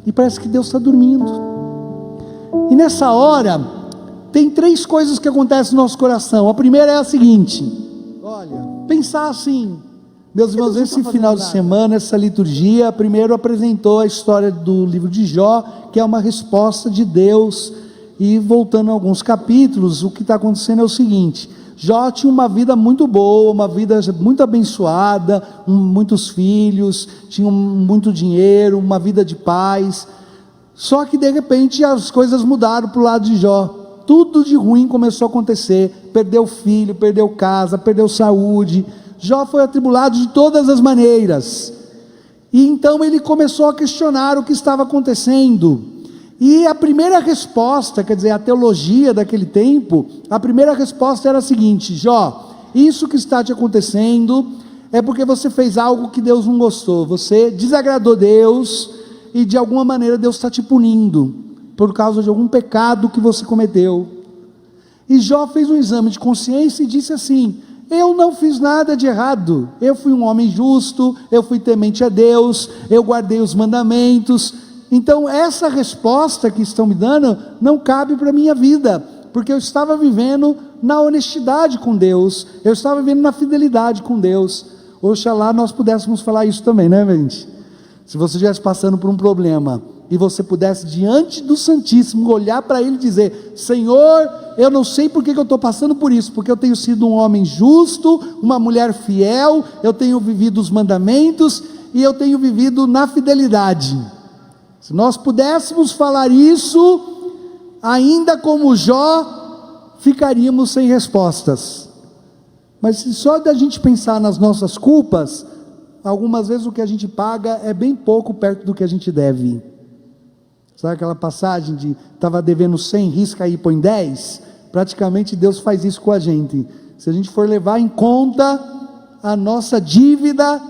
e parece que Deus está dormindo. E nessa hora, tem 3 coisas que acontecem no nosso coração. A primeira é a seguinte: olha, pensar assim, meus irmãos, esse final de semana, essa liturgia, primeiro apresentou a história do livro de Jó, que é uma resposta de Deus. E voltando a alguns capítulos, o que está acontecendo é o seguinte: Jó tinha uma vida muito boa, uma vida muito abençoada, muitos filhos, tinha muito dinheiro, uma vida de paz. Só que de repente as coisas mudaram para o lado de Jó. Tudo de ruim começou a acontecer. Perdeu filho, perdeu casa, perdeu saúde. Jó foi atribulado de todas as maneiras. E então ele começou a questionar o que estava acontecendo. E a primeira resposta, quer dizer, a teologia daquele tempo, a primeira resposta era a seguinte: Jó, isso que está te acontecendo é porque você fez algo que Deus não gostou, você desagradou Deus, e de alguma maneira Deus está te punindo, por causa de algum pecado que você cometeu. E Jó fez um exame de consciência e disse assim: eu não fiz nada de errado, eu fui um homem justo, eu fui temente a Deus, eu guardei os mandamentos. Então essa resposta que estão me dando não cabe para a minha vida, porque eu estava vivendo na honestidade com Deus, eu estava vivendo na fidelidade com Deus. Oxalá nós pudéssemos falar isso também, né, gente? Se você estivesse passando por um problema e você pudesse diante do Santíssimo olhar para Ele e dizer: Senhor, eu não sei porque que eu estou passando por isso, porque eu tenho sido um homem justo, uma mulher fiel, eu tenho vivido os mandamentos e eu tenho vivido na fidelidade. Se nós pudéssemos falar isso, ainda como Jó, ficaríamos sem respostas. Mas se só da gente pensar nas nossas culpas, algumas vezes o que a gente paga é bem pouco perto do que a gente deve. Sabe aquela passagem de estava devendo 100, risca aí e põe 10? Praticamente Deus faz isso com a gente. Se a gente for levar em conta a nossa dívida,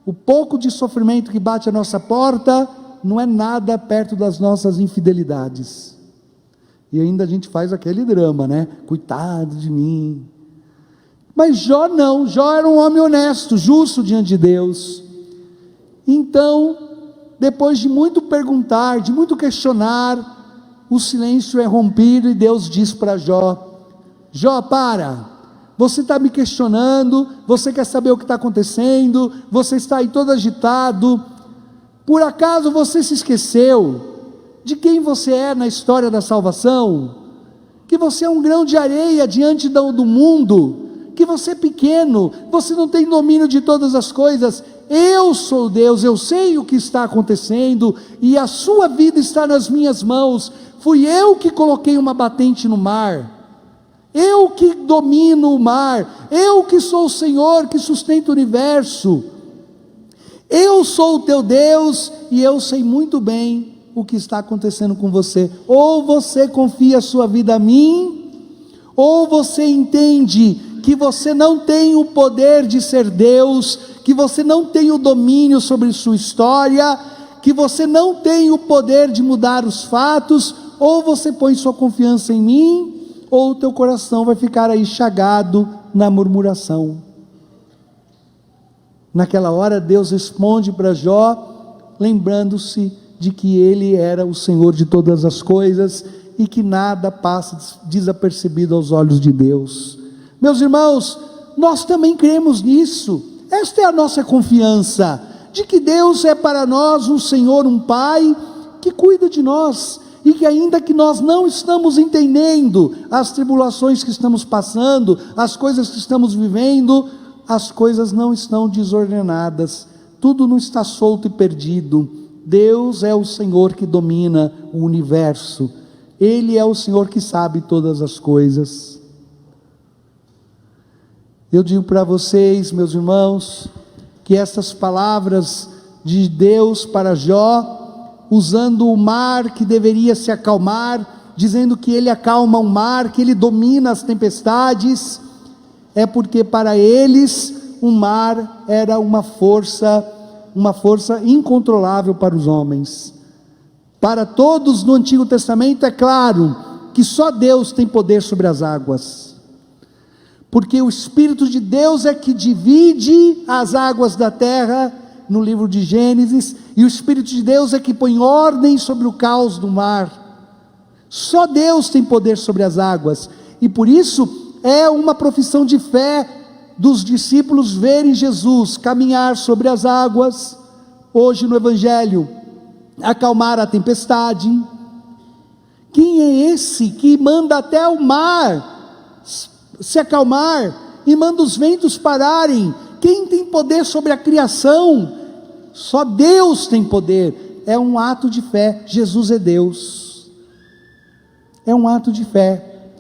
o pouco de sofrimento que bate à nossa porta, não é nada perto das nossas infidelidades. E ainda a gente faz aquele drama, né? Coitado de mim. Mas Jó não, Jó era um homem honesto, justo diante de Deus. Então, depois de muito perguntar, de muito questionar, o silêncio é rompido e Deus diz para Jó: Jó, para, você está me questionando, você quer saber o que está acontecendo, você está aí todo agitado. Por acaso você se esqueceu de quem você é na história da salvação? Que você é um grão de areia diante do mundo, que você é pequeno, você não tem domínio de todas as coisas. Eu sou Deus, eu sei o que está acontecendo, e a sua vida está nas minhas mãos. Fui eu que coloquei uma batente no mar, eu que domino o mar, eu que sou o Senhor que sustenta o universo. Eu sou o teu Deus e eu sei muito bem o que está acontecendo com você. Ou você confia a sua vida a mim, ou você entende que você não tem o poder de ser Deus, que você não tem o domínio sobre sua história, que você não tem o poder de mudar os fatos. Ou você põe sua confiança em mim, ou o teu coração vai ficar aí chagado na murmuração. Naquela hora Deus responde para Jó, lembrando-se de que Ele era o Senhor de todas as coisas, e que nada passa desapercebido aos olhos de Deus. Meus irmãos, nós também cremos nisso. Esta é a nossa confiança, de que Deus é para nós um Senhor, um Pai, que cuida de nós, e que ainda que nós não estamos entendendo as tribulações que estamos passando, as coisas que estamos vivendo, as coisas não estão desordenadas, tudo não está solto e perdido. Deus é o Senhor que domina o universo, Ele é o Senhor que sabe todas as coisas. Eu digo para vocês, meus irmãos, que essas palavras de Deus para Jó, usando o mar que deveria se acalmar, dizendo que Ele acalma o mar, que Ele domina as tempestades, é porque para eles o mar era uma força incontrolável para os homens. Para todos no Antigo Testamento é claro que só Deus tem poder sobre as águas, porque o Espírito de Deus é que divide as águas da terra no livro de Gênesis, e o Espírito de Deus é que põe ordem sobre o caos do mar. Só Deus tem poder sobre as águas, e por isso é uma profissão de fé dos discípulos verem Jesus caminhar sobre as águas, hoje no Evangelho, acalmar a tempestade. Quem é esse que manda até o mar se acalmar e manda os ventos pararem? Quem tem poder sobre a criação? Só Deus tem poder. É um ato de fé. Jesus é Deus. É um ato de fé.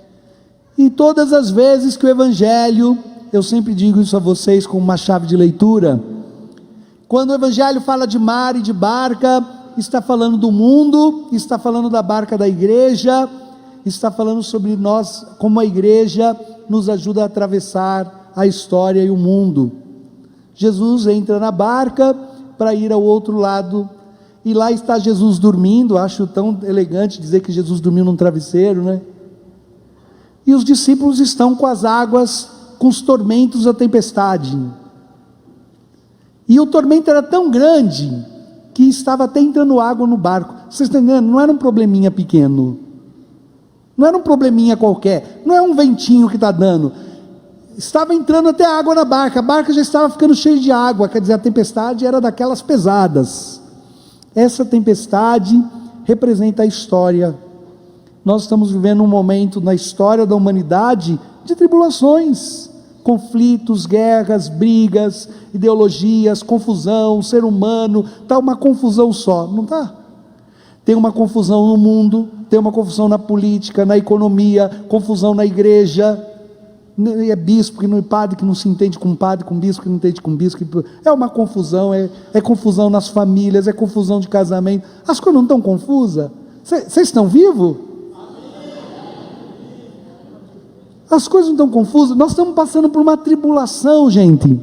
E todas as vezes que o Evangelho, eu sempre digo isso a vocês como uma chave de leitura, quando o Evangelho fala de mar e de barca, está falando do mundo, está falando da barca da igreja, está falando sobre nós, como a igreja nos ajuda a atravessar a história e o mundo. Jesus entra na barca para ir ao outro lado, e lá está Jesus dormindo. Acho tão elegante dizer que Jesus dormiu num travesseiro, né? E os discípulos estão com as águas, com os tormentos da tempestade, e o tormento era tão grande, que estava até entrando água no barco. Vocês estão entendendo? Não era um probleminha pequeno, não era um probleminha qualquer, não é um ventinho que está dando, estava entrando até água na barca, a barca já estava ficando cheia de água, quer dizer, a tempestade era daquelas pesadas. Essa tempestade representa a história. Nós estamos vivendo um momento na história da humanidade de tribulações, conflitos, guerras, brigas, ideologias, confusão, ser humano, está uma confusão só, não está? Tem uma confusão no mundo, tem uma confusão na política, na economia, confusão na igreja, é bispo que não é padre, que não se entende com padre, com bispo que não entende com bispo, é uma confusão, é confusão nas famílias, é confusão de casamento, as coisas não estão confusas? Vocês estão vivos? As coisas não estão confusas? Nós estamos passando por uma tribulação, gente,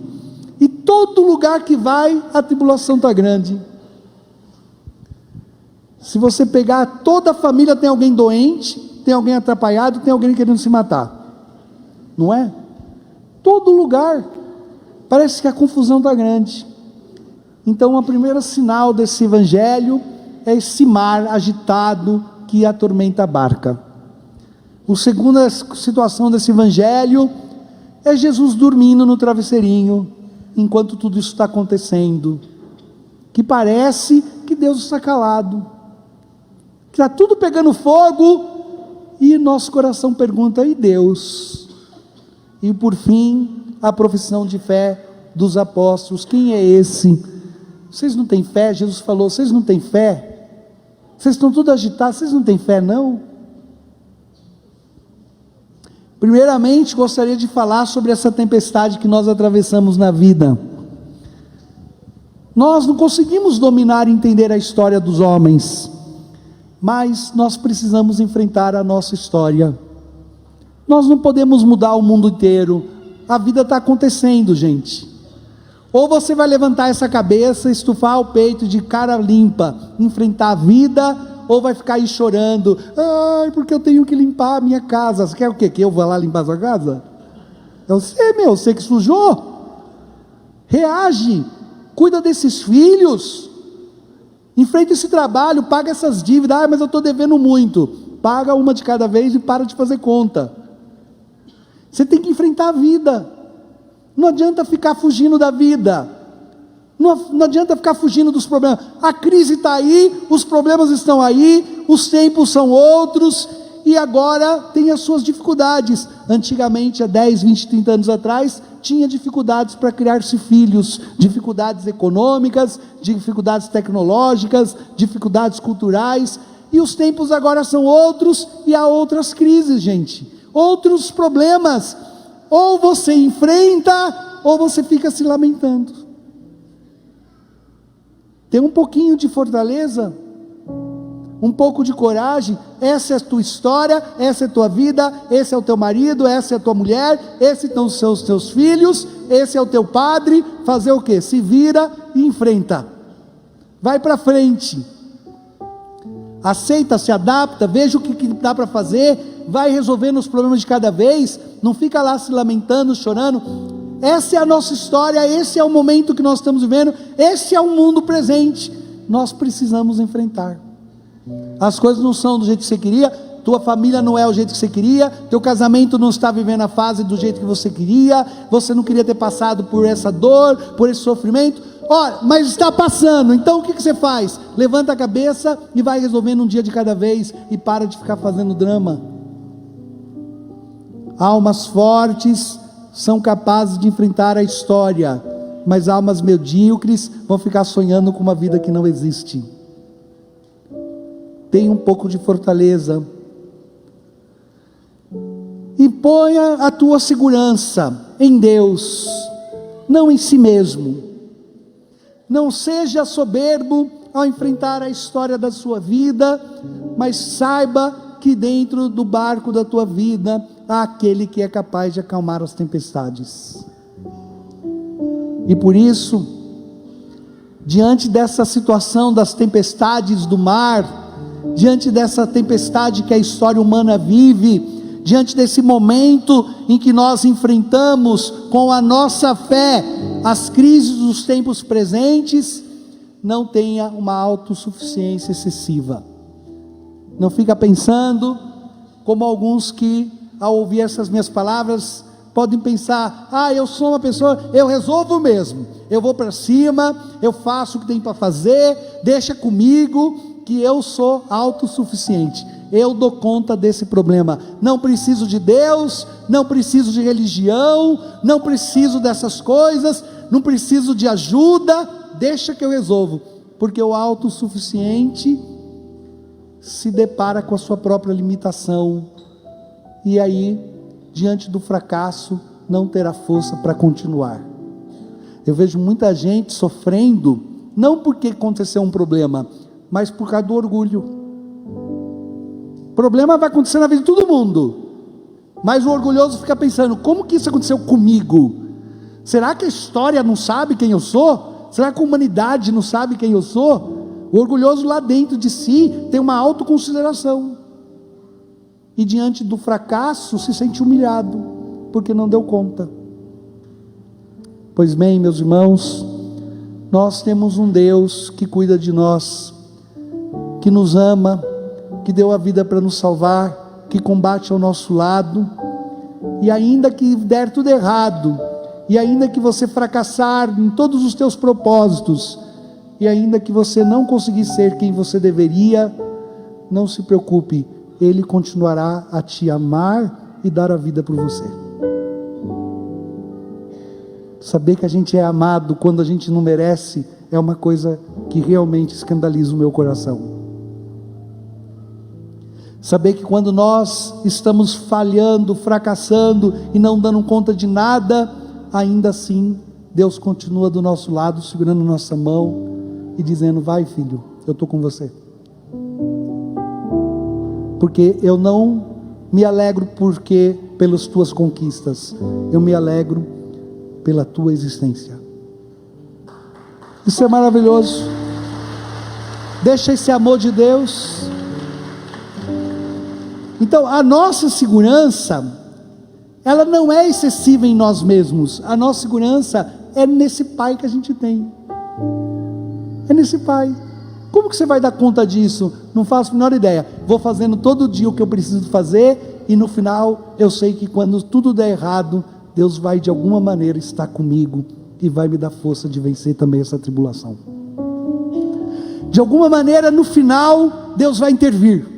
e todo lugar que vai, a tribulação está grande. Se você pegar toda a família, tem alguém doente, tem alguém atrapalhado, tem alguém querendo se matar, não é? Todo lugar, parece que a confusão está grande. Então o primeiro sinal desse evangelho é esse mar agitado que atormenta a barca. A segunda situação desse evangelho é Jesus dormindo no travesseirinho, enquanto tudo isso está acontecendo, que parece que Deus está calado, que está tudo pegando fogo, e nosso coração pergunta: e Deus? E por fim, a profissão de fé dos apóstolos: quem é esse? Vocês não têm fé? Jesus falou: vocês não têm fé? Vocês estão tudo agitados, vocês não têm fé não? Primeiramente, gostaria de falar sobre essa tempestade que nós atravessamos na vida. Nós não conseguimos dominar e entender a história dos homens, mas nós precisamos enfrentar a nossa história. Nós não podemos mudar o mundo inteiro, a vida está acontecendo, gente. Ou você vai levantar essa cabeça, estufar o peito de cara limpa, enfrentar a vida, ou vai ficar aí chorando: ai, porque eu tenho que limpar a minha casa. Você quer o quê? Que eu vá lá limpar a sua casa? Você que sujou. Reage, cuida desses filhos, enfrenta esse trabalho, paga essas dívidas. Ah, mas eu estou devendo muito. Paga uma de cada vez e para de fazer conta. Você tem que enfrentar a vida. Não adianta ficar fugindo da vida. Não adianta ficar fugindo dos problemas. A crise está aí, os problemas estão aí, os tempos são outros, e agora tem as suas dificuldades. Antigamente, há 10, 20, 30 anos atrás, tinha dificuldades para criar-se filhos, dificuldades econômicas, dificuldades tecnológicas, dificuldades culturais, e os tempos agora são outros, e há outras crises, gente, outros problemas. Ou você enfrenta, ou você fica se lamentando. Tem um pouquinho de fortaleza, um pouco de coragem. Essa é a tua história, essa é a tua vida, esse é o teu marido, essa é a tua mulher, esses são os teus filhos, esse é o teu padre. Fazer o quê? Se vira e enfrenta, vai para frente, aceita, se adapta, veja o que dá para fazer, vai resolvendo os problemas de cada vez, não fica lá se lamentando, chorando. Essa é a nossa história, esse é o momento que nós estamos vivendo, Esse é o mundo presente. Nós precisamos enfrentar. As coisas não são do jeito que você queria, tua família não é o jeito que você queria, teu casamento não está vivendo a fase do jeito que você queria, você não queria ter passado por essa dor, por esse sofrimento. Olha, mas está passando, então o que você faz? Levanta a cabeça e vai resolvendo um dia de cada vez, e para de ficar fazendo drama. Almas fortes são capazes de enfrentar a história, mas almas medíocres vão ficar sonhando com uma vida que não existe. Tenha um pouco de fortaleza, e ponha a tua segurança em Deus, não em si mesmo. Não seja soberbo ao enfrentar a história da sua vida, mas saiba que dentro do barco da tua vida há aquele que é capaz de acalmar as tempestades. E por isso, diante dessa situação das tempestades do mar, diante dessa tempestade que a história humana vive, diante desse momento em que nós enfrentamos com a nossa fé as crises dos tempos presentes, não tenha uma autossuficiência excessiva. Não fica pensando como alguns que, ao ouvir essas minhas palavras, podem pensar: eu sou uma pessoa, eu resolvo mesmo, eu vou para cima, eu faço o que tem para fazer, deixa comigo, que eu sou autossuficiente, eu dou conta desse problema, não preciso de Deus, não preciso de religião, não preciso dessas coisas, não preciso de ajuda, deixa que eu resolvo. Porque o autossuficiente se depara com a sua própria limitação, e aí, diante do fracasso, não terá força para continuar. Eu vejo muita gente sofrendo, não porque aconteceu um problema, mas por causa do orgulho. Problema vai acontecer na vida de todo mundo, mas o orgulhoso fica pensando: como que isso aconteceu comigo? Será que a história não sabe quem eu sou? Será que a humanidade não sabe quem eu sou? O orgulhoso lá dentro de si tem uma autoconsideração, e diante do fracasso se sente humilhado, porque não deu conta. Pois bem, meus irmãos, nós temos um Deus que cuida de nós, que nos ama, que deu a vida para nos salvar, que combate ao nosso lado, e ainda que der tudo errado, e ainda que você fracassar em todos os teus propósitos, e ainda que você não conseguir ser quem você deveria, não se preocupe, Ele continuará a te amar e dar a vida por você. Saber que a gente é amado quando a gente não merece é uma coisa que realmente escandaliza o meu coração. Saber que quando nós estamos falhando, fracassando e não dando conta de nada, ainda assim Deus continua do nosso lado, segurando nossa mão e dizendo: vai, filho, eu estou com você. Porque eu não me alegro pelas tuas conquistas, eu me alegro pela tua existência. Isso é maravilhoso. Deixa esse amor de Deus. Então, a nossa segurança, ela não é excessiva em nós mesmos. A nossa segurança é nesse Pai que a gente tem. É nesse Pai. Como que você vai dar conta disso? Não faço a menor ideia. Vou fazendo todo dia o que eu preciso fazer, e no final eu sei que quando tudo der errado, Deus vai de alguma maneira estar comigo e vai me dar força de vencer também essa tribulação. De alguma maneira, no final, Deus vai intervir.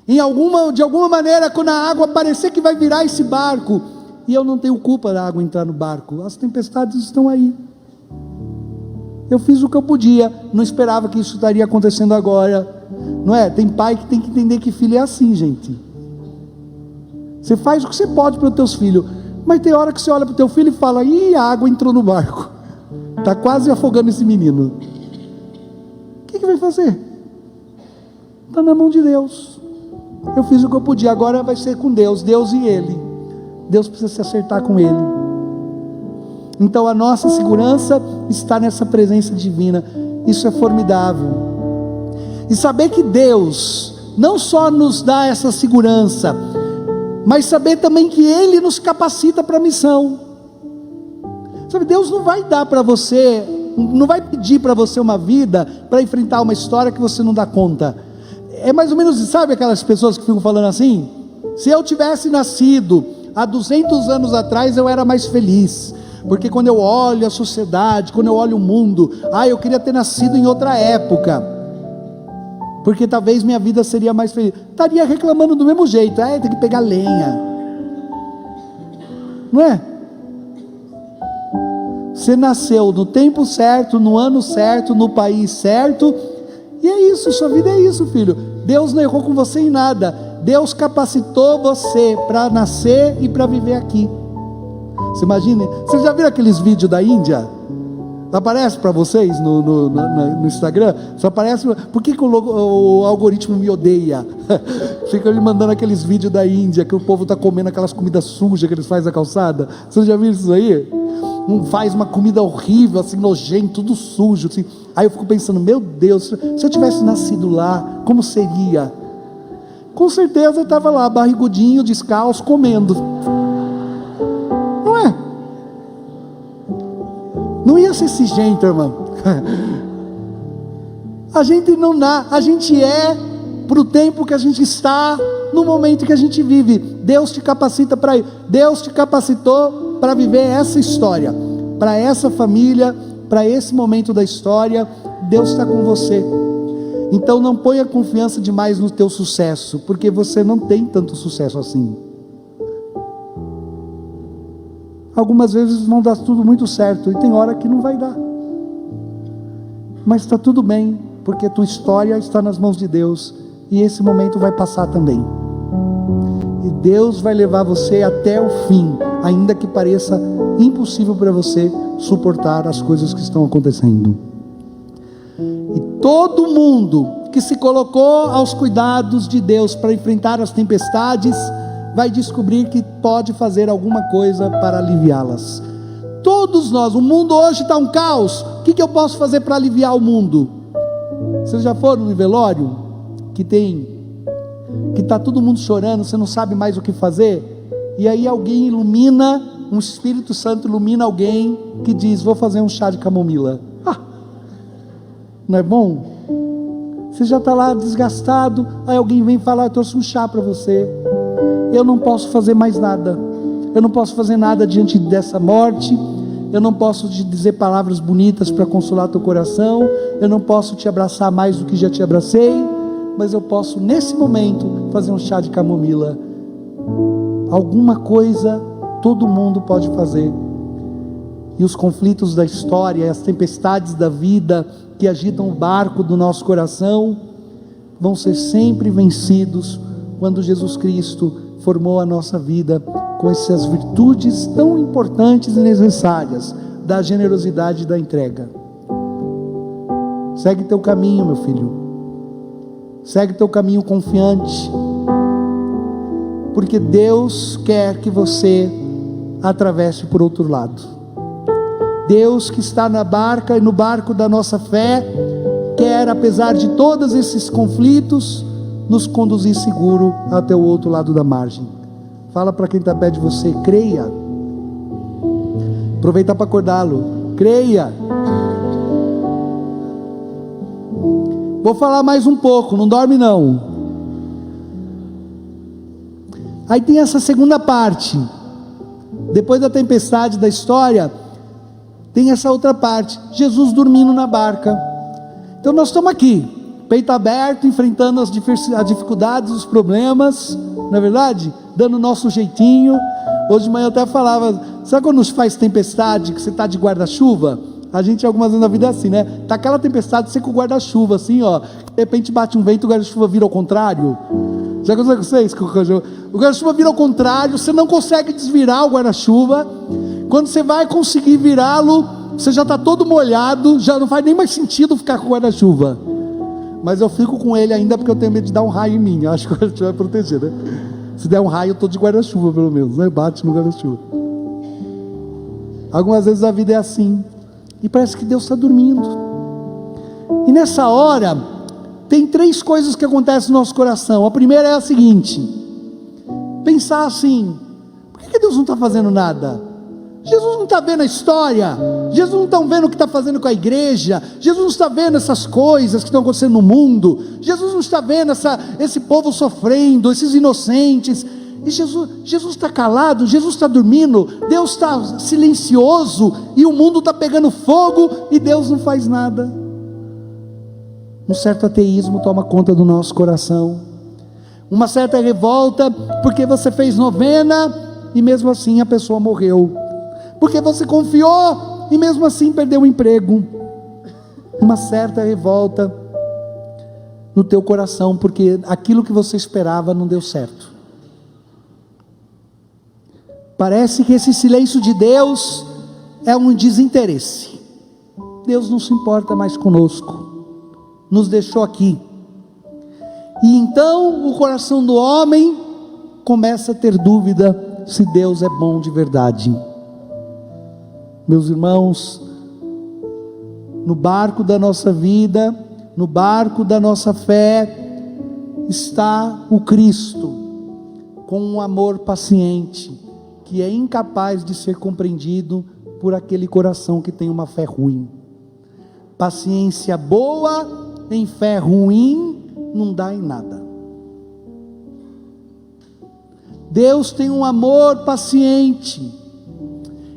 De alguma maneira, quando a água parecer que vai virar esse barco, e eu não tenho culpa da água entrar no barco, as tempestades estão aí. Eu fiz o que eu podia, não esperava que isso estaria acontecendo agora, não é? Tem pai que tem que entender que filho é assim, gente. Você faz o que você pode para os teus filhos, mas tem hora que você olha para o teu filho e fala: ih, a água entrou no barco, está quase afogando esse menino. O que vai fazer? Está na mão de Deus. Eu fiz o que eu podia, agora vai ser com Deus, Deus e Ele. Deus precisa se acertar com Ele. Então a nossa segurança está nessa presença divina. Isso é formidável. E saber que Deus não só nos dá essa segurança, mas saber também que Ele nos capacita para a missão. Sabe, Deus não vai dar para você não vai pedir para você uma vida para enfrentar uma história que você não dá conta. É mais ou menos, sabe aquelas pessoas que ficam falando assim? Se eu tivesse nascido há 200 anos atrás, eu era mais feliz, porque quando eu olho a sociedade, quando eu olho o mundo, eu queria ter nascido em outra época, porque talvez minha vida seria mais feliz. Estaria reclamando do mesmo jeito, tem que pegar lenha, não é? Você nasceu no tempo certo, no ano certo, no país certo, e é isso, sua vida é isso, filho. Deus não errou com você em nada. Deus capacitou você para nascer e para viver aqui. Você imagina? Vocês já viram aqueles vídeos da Índia? Aparece para vocês no Instagram? Só aparece. Por que o algoritmo me odeia? Fica me mandando aqueles vídeos da Índia, que o povo está comendo aquelas comidas sujas que eles fazem na calçada. Vocês já viram isso aí? Faz uma comida horrível, assim, nojento, tudo sujo, assim. Aí eu fico pensando, meu Deus, se eu tivesse nascido lá, como seria? Com certeza eu estava lá, barrigudinho, descalço, comendo. Não é? Não ia ser esse jeito, irmão. A gente não dá, a gente é para o tempo que a gente está, no momento que a gente vive. Deus te capacita para ir. Deus te capacitou para viver essa história, para essa família, para esse momento da história. Deus está com você. Então não ponha confiança demais no teu sucesso, porque você não tem tanto sucesso assim. Algumas vezes vão dar tudo muito certo, e tem hora que não vai dar, mas está tudo bem, porque a tua história está nas mãos de Deus, e esse momento vai passar também, e Deus vai levar você até o fim, ainda que pareça impossível para você suportar as coisas que estão acontecendo. E todo mundo que se colocou aos cuidados de Deus para enfrentar as tempestades, vai descobrir que pode fazer alguma coisa para aliviá-las. Todos nós, o mundo hoje está um caos. O que eu posso fazer para aliviar o mundo? Vocês já foram no velório? Que está todo mundo chorando, você não sabe mais o que fazer, e aí alguém ilumina, um Espírito Santo ilumina alguém, que diz, vou fazer um chá de camomila. Não é bom? Você já está lá desgastado, aí alguém vem falar, eu trouxe um chá para você. Eu não posso fazer mais nada, eu não posso fazer nada diante dessa morte, eu não posso te dizer palavras bonitas para consolar teu coração, eu não posso te abraçar mais do que já te abracei, mas eu posso nesse momento fazer um chá de camomila. Alguma coisa todo mundo pode fazer. E os conflitos da história, as tempestades da vida que agitam o barco do nosso coração, vão ser sempre vencidos quando Jesus Cristo formou a nossa vida com essas virtudes tão importantes e necessárias da generosidade e da entrega. Segue teu caminho, meu filho, segue teu caminho confiante, porque Deus quer que você atravesse por outro lado. Deus que está na barca e no barco da nossa fé, quer, apesar de todos esses conflitos, nos conduzir seguro até o outro lado da margem. Fala para quem está perto de você, creia. Aproveita para acordá-lo, creia. Vou falar mais um pouco, não dorme não. Aí tem essa segunda parte, depois da tempestade da história, tem essa outra parte, Jesus dormindo na barca. Então nós estamos aqui, peito aberto, enfrentando as dificuldades, os problemas, não é verdade? Dando o nosso jeitinho. Hoje de manhã eu até falava, sabe quando nos faz tempestade, que você está de guarda-chuva? A gente algumas vezes na vida é assim, né? Tá aquela tempestade, você com o guarda-chuva assim, ó, de repente bate um vento, o guarda-chuva vira ao contrário. Já aconteceu com vocês? O guarda-chuva vira ao contrário, você não consegue desvirar o guarda-chuva. Quando você vai conseguir virá-lo, você já está todo molhado, já não faz nem mais sentido ficar com o guarda-chuva. Mas eu fico com ele ainda porque eu tenho medo de dar um raio em mim. Eu acho que o guarda-chuva vai proteger, né? Se der um raio, eu estou de guarda-chuva pelo menos, né? Bate no guarda-chuva. Algumas vezes a vida é assim, e parece que Deus está dormindo. E nessa hora, tem 3 coisas que acontecem no nosso coração. A primeira é a seguinte: pensar assim, por que Deus não está fazendo nada? Jesus não está vendo a história, Jesus não está vendo o que está fazendo com a igreja, Jesus não está vendo essas coisas que estão acontecendo no mundo, Jesus não está vendo esse povo sofrendo, esses inocentes, e Jesus está calado, Jesus está dormindo, Deus está silencioso, e o mundo está pegando fogo, e Deus não faz nada. Um certo ateísmo toma conta do nosso coração, uma certa revolta, porque você fez novena, e mesmo assim a pessoa morreu, porque você confiou, e mesmo assim perdeu o emprego. Uma certa revolta no teu coração, porque aquilo que você esperava não deu certo. Parece que esse silêncio de Deus é um desinteresse. Deus não se importa mais conosco, nos deixou aqui. E então o coração do homem começa a ter dúvida se Deus é bom de verdade. Meus irmãos, no barco da nossa vida, no barco da nossa fé, está o Cristo, com um amor paciente, que é incapaz de ser compreendido por aquele coração que tem uma fé ruim. Paciência boa em fé ruim não dá em nada. Deus tem um amor paciente,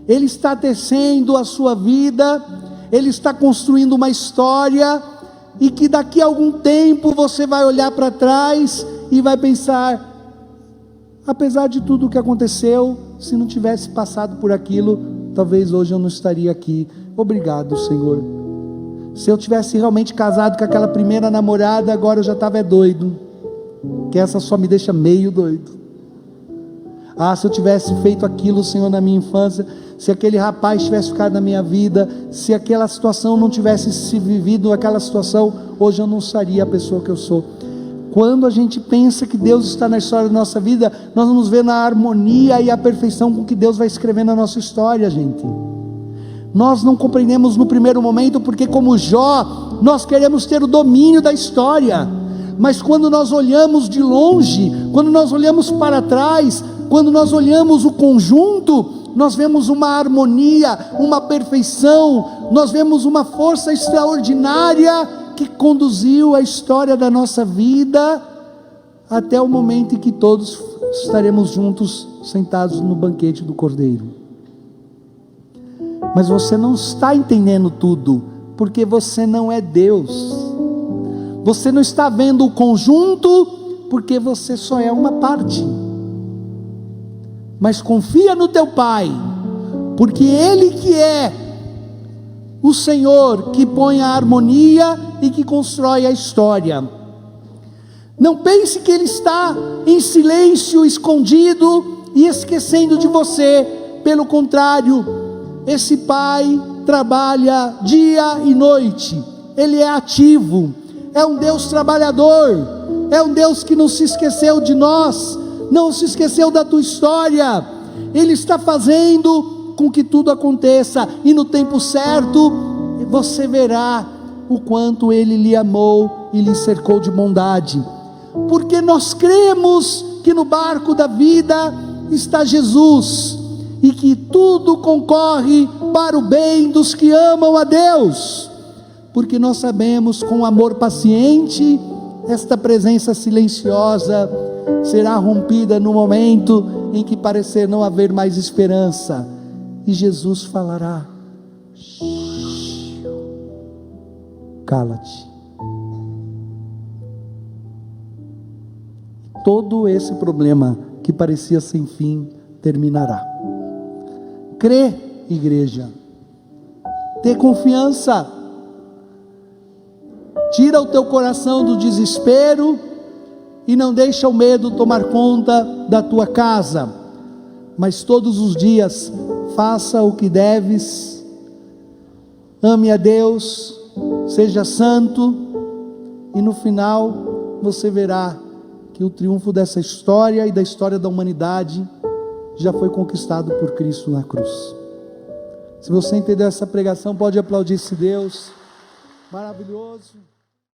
Ele está tecendo a sua vida, Ele está construindo uma história, e que daqui a algum tempo você vai olhar para trás e vai pensar: apesar de tudo o que aconteceu, se não tivesse passado por aquilo, talvez hoje eu não estaria aqui. Obrigado, Senhor. Se eu tivesse realmente casado com aquela primeira namorada, agora eu já estava doido, que essa só me deixa meio doido. Se eu tivesse feito aquilo, Senhor, na minha infância, se aquele rapaz tivesse ficado na minha vida, se aquela situação não tivesse se vivido, aquela situação, hoje eu não seria a pessoa que eu sou. Quando a gente pensa que Deus está na história da nossa vida, nós vamos ver na harmonia e a perfeição com que Deus vai escrever na nossa história, gente. Nós não compreendemos no primeiro momento, porque como Jó, nós queremos ter o domínio da história, mas quando nós olhamos de longe, quando nós olhamos para trás, quando nós olhamos o conjunto, nós vemos uma harmonia, uma perfeição, nós vemos uma força extraordinária, que conduziu a história da nossa vida, até o momento em que todos estaremos juntos, sentados no banquete do Cordeiro. Mas você não está entendendo tudo, porque você não é Deus. Você não está vendo o conjunto, porque você só é uma parte. Mas confia no teu Pai, porque Ele que é o Senhor, que põe a harmonia e que constrói a história. Não pense que Ele está em silêncio, escondido e esquecendo de você. Pelo contrário, esse Pai trabalha dia e noite, Ele é ativo, é um Deus trabalhador, é um Deus que não se esqueceu de nós, não se esqueceu da tua história. Ele está fazendo com que tudo aconteça, e no tempo certo você verá o quanto Ele lhe amou e lhe cercou de bondade, porque nós cremos que no barco da vida está Jesus, e que tudo concorre para o bem dos que amam a Deus, porque nós sabemos, com amor paciente, esta presença silenciosa será rompida no momento em que parecer não haver mais esperança, e Jesus falará: cala-te. Todo esse problema que parecia sem fim terminará. Crê, igreja, ter confiança, tira o teu coração do desespero e não deixa o medo tomar conta da tua casa, mas todos os dias faça o que deves, ame a Deus, seja santo, e no final você verá que o triunfo dessa história e da história da humanidade já foi conquistado por Cristo na cruz. Se você entendeu essa pregação, pode aplaudir esse Deus maravilhoso.